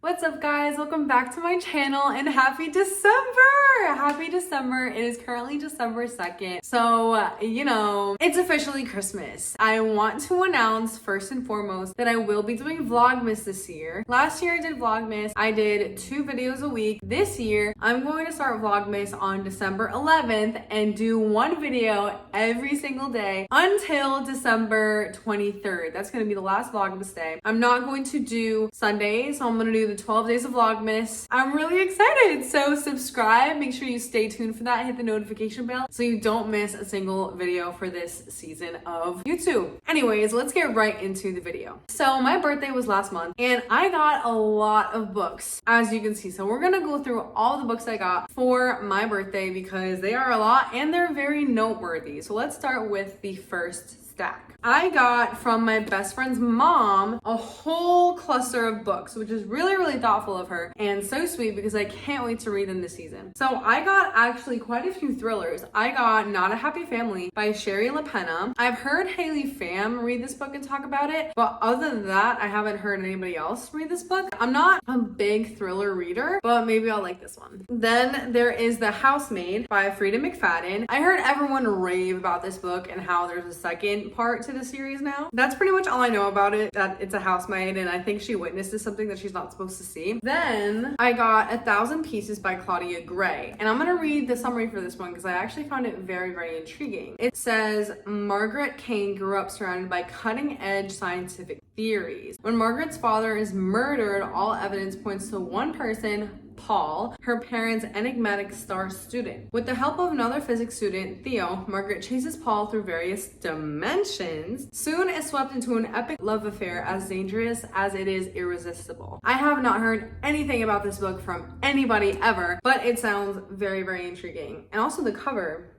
What's up, guys? Welcome back to my channel and happy December! Happy December. It is currently December 2nd. So, it's officially Christmas. I want to announce first and foremost that I will be doing Vlogmas this year. Last year I did Vlogmas. I did 2 videos a week. This year, I'm going to start Vlogmas on December 11th and do 1 video every single day until December 23rd. That's going to be the last Vlogmas day. I'm not going to do Sundays, so I'm going to do the 12 days of Vlogmas. I'm really excited. So subscribe, make sure you stay tuned for that, hit the notification bell so you don't miss a single video for this season of YouTube. Anyways, let's get right into the video. So my birthday was last month and I got a lot of books, as you can see. So we're gonna go through all the books I got for my birthday because they are a lot and they're very noteworthy. So let's start with the first stack. I got from my best friend's mom a whole cluster of books, which is really, really thoughtful of her and so sweet because I can't wait to read them this season. So I got actually quite a few thrillers. I got Not a Happy Family by Sherry LaPena. I've heard Haley Pham read this book and talk about it, but other than that, I haven't heard anybody else read this book. I'm not a big thriller reader, but maybe I'll like this one. Then there is The Housemaid by Frida McFadden. I heard everyone rave about this book and how there's a second part to the series now. That's pretty much all I know about it, that it's a housemaid and I think she witnesses something that she's not supposed to see. Then I got 1,000 Pieces by Claudia Gray, and I'm gonna read the summary for this one because I actually found it very, very intriguing. It says, Margaret Kane grew up surrounded by cutting-edge scientific theories. When Margaret's father is murdered, all evidence points to one person, Paul, her parents' enigmatic star student. With the help of another physics student, Theo, Margaret chases Paul through various dimensions, soon is swept into an epic love affair as dangerous as it is irresistible. I have not heard anything about this book from anybody ever, but it sounds very, very intriguing. And also the cover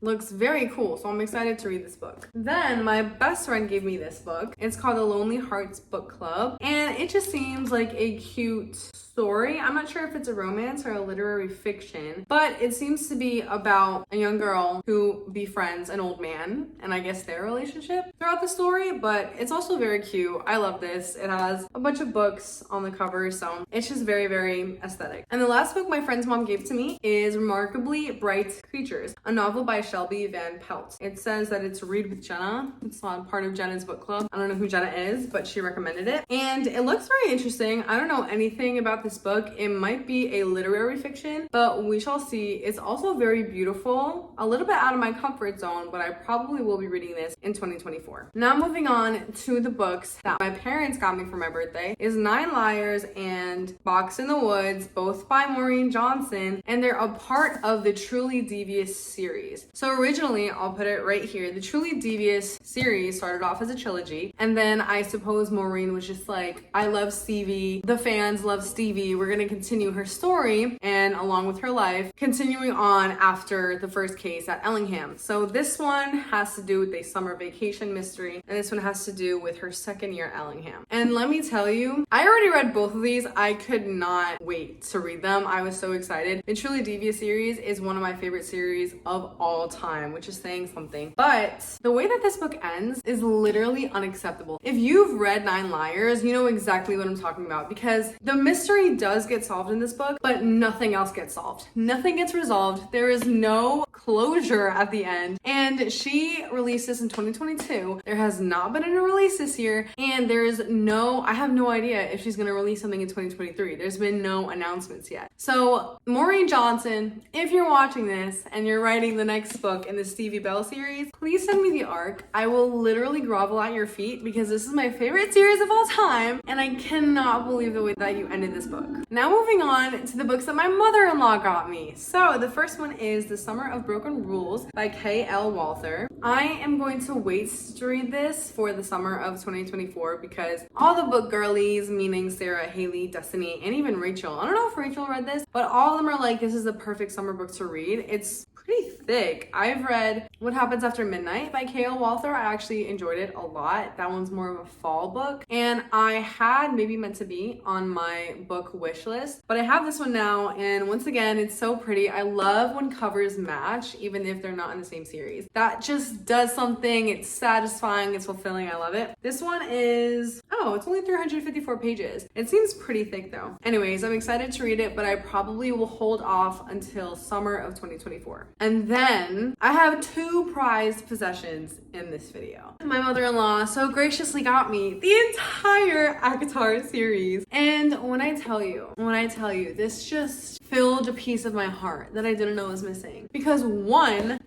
looks very cool, so I'm excited to read this book. Then my best friend gave me this book. It's called The Lonely Hearts Book Club, and it just seems like a cute story. I'm not sure if it's a romance or a literary fiction, but it seems to be about a young girl who befriends an old man and I guess their relationship throughout the story, but it's also very cute. I love this. It has a bunch of books on the cover, so it's just very, very aesthetic. And the last book my friend's mom gave to me is Remarkably Bright Creatures, a novel by Shelby Van Pelt. It says that it's Read with Jenna. It's not part of Jenna's book club. I don't know who Jenna is, but she recommended it. And it looks very interesting. I don't know anything about this book. It might be a literary fiction, but we shall see. It's also very beautiful, a little bit out of my comfort zone, but I probably will be reading this in 2024. Now moving on to the books that my parents got me for my birthday is 9 Liars and Box in the Woods, both by Maureen Johnson, and they're a part of the Truly Devious series. So originally, I'll put it right here, the Truly Devious series started off as a trilogy, and then I suppose Maureen was just like, I love Stevie, the fans love Stevie, we're gonna continue her story, and along with her life, continuing on after the first case at Ellingham. So this one has to do with a summer vacation mystery, and this one has to do with her second year at Ellingham. And let me tell you, I already read both of these. I could not wait to read them. I was so excited. The Truly Devious series is one of my favorite series of all time, which is saying something. But the way that this book ends is literally unacceptable. If you've read 9 Liars, you know exactly what I'm talking about because the mystery does get solved in this book, but nothing else gets solved. Nothing gets resolved. There is no closure at the end. And she released this in 2022. There has not been a release this year, and I have no idea if she's gonna release something in 2023. There's been no announcements yet. So Maureen Johnson, if you're watching this and you're writing the next book in the Stevie Bell series, please send me the arc. I will literally grovel at your feet because this is my favorite series of all time, and I cannot believe the way that you ended this book. Now moving on to the books that my mother-in-law got me. So the first one is The Summer of Broken Rules by K.L. Walther. I am going to wait to read this for the summer of 2024 because all the book girlies, meaning Sarah, Haley, Destiny, and even Rachel, I don't know if Rachel read this, but all of them are like, this is the perfect summer book to read. It's pretty thick. I've read What Happens After Midnight by K.L. Walther. I actually enjoyed it a lot. That one's more of a fall book. And I had Maybe Meant to Be on my book wish list, but I have this one now, and once again, it's so pretty. I love when covers match, even if they're not in the same series. That just does something. It's satisfying, it's fulfilling, I love it. This one is, oh, it's only 354 pages. It seems pretty thick though. Anyways, I'm excited to read it, but I probably will hold off until summer of 2024. And then I have two prized possessions in this video. My mother-in-law so graciously got me the entire ACOTAR series. And when I tell you, this just filled a piece of my heart that I didn't know was missing. Because one,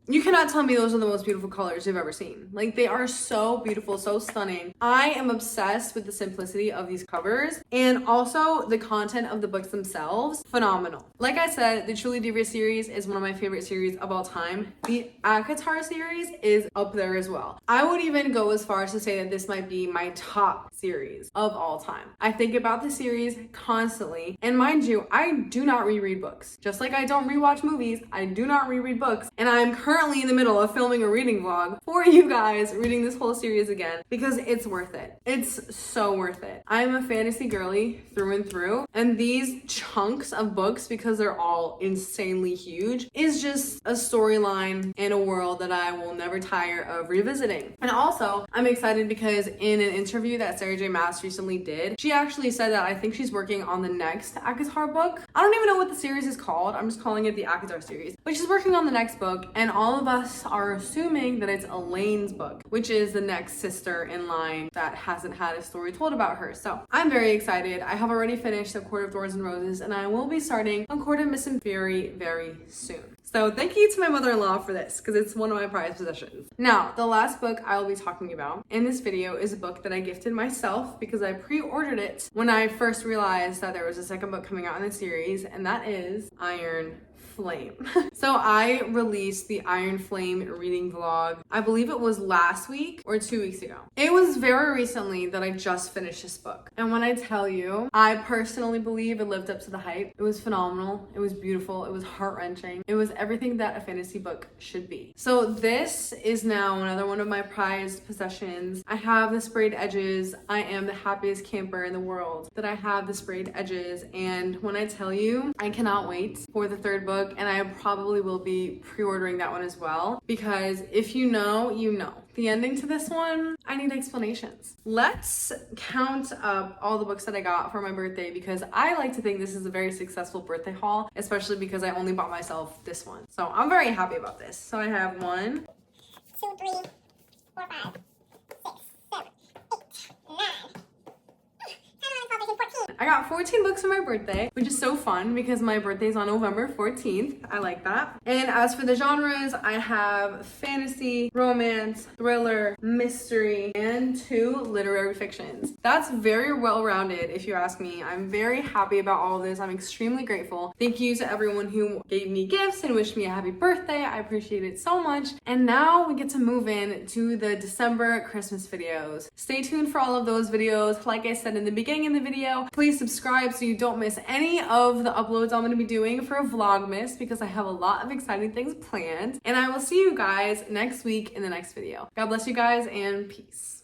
you cannot tell me those are the most beautiful colors you've ever seen. Like, they are so beautiful, so stunning. I am obsessed with the simplicity of these covers and also the content of the books themselves. Phenomenal. Like I said, the Truly Devious series is one of my favorite series of all time. The ACOTAR series is up there as well. I would even go as far as to say that this might be my top series of all time. I think about the series constantly. And mind you, I do not reread books. Just like I don't rewatch movies, I do not reread books. And I'm currently in the middle of filming a reading vlog for you guys, reading this whole series again, because it's worth it. It's so worth it. I'm a fantasy girly through and through, and these chunks of books, because they're all insanely huge, is just a storyline in a world that I will never tire of revisiting. And also, I'm excited because in an interview that Sarah J. Maas recently did, she actually said that I think she's working on the next ACOTAR book. I don't even know what the series is called. I'm just calling it the ACOTAR series. But she's working on the next book, and all of us are assuming that it's Elaine's book, which is the next sister in line that hasn't had a story told about her. So I'm very excited. I have already finished A Court of Thorns and Roses, and I will be starting A Court of Mist and Fury very soon. So thank you to my mother-in-law for this, because it's one of my prized possessions. Now, the last book I will be talking about in this video is a book that I gifted myself because I pre-ordered it when I first realized that there was a second book coming out in the series, and that is Iron Flame. So I released the Iron Flame reading vlog, I believe it was last week or 2 weeks ago. It was very recently that I just finished this book. And when I tell you, I personally believe it lived up to the hype. It was phenomenal. It was beautiful. It was heart-wrenching. It was everything that a fantasy book should be. So this is now another one of my prized possessions. I have the sprayed edges. I am the happiest camper in the world that I have the sprayed edges. And when I tell you, I cannot wait for the third book. And I probably will be pre-ordering that one as well, because if you know, you know. The ending to this one, I need explanations. Let's count up all the books that I got for my birthday, because I like to think this is a very successful birthday haul, especially because I only bought myself this one. So I'm very happy about this. So I have 1, 2, 3, 4, 5, 6, 7, 8, 9. I got 14 books for my birthday, which is so fun because my birthday is on November 14th. I like that. And as for the genres, I have fantasy, romance, thriller, mystery, and 2 literary fictions. That's very well-rounded if you ask me. I'm very happy about all of this. I'm extremely grateful. Thank you to everyone who gave me gifts and wished me a happy birthday. I appreciate it so much. And now we get to move in to the December Christmas videos. Stay tuned for all of those videos. Like I said in the beginning of the video, please subscribe so you don't miss any of the uploads I'm going to be doing for Vlogmas, because I have a lot of exciting things planned. And I will see you guys next week in the next video. God bless you guys, and peace.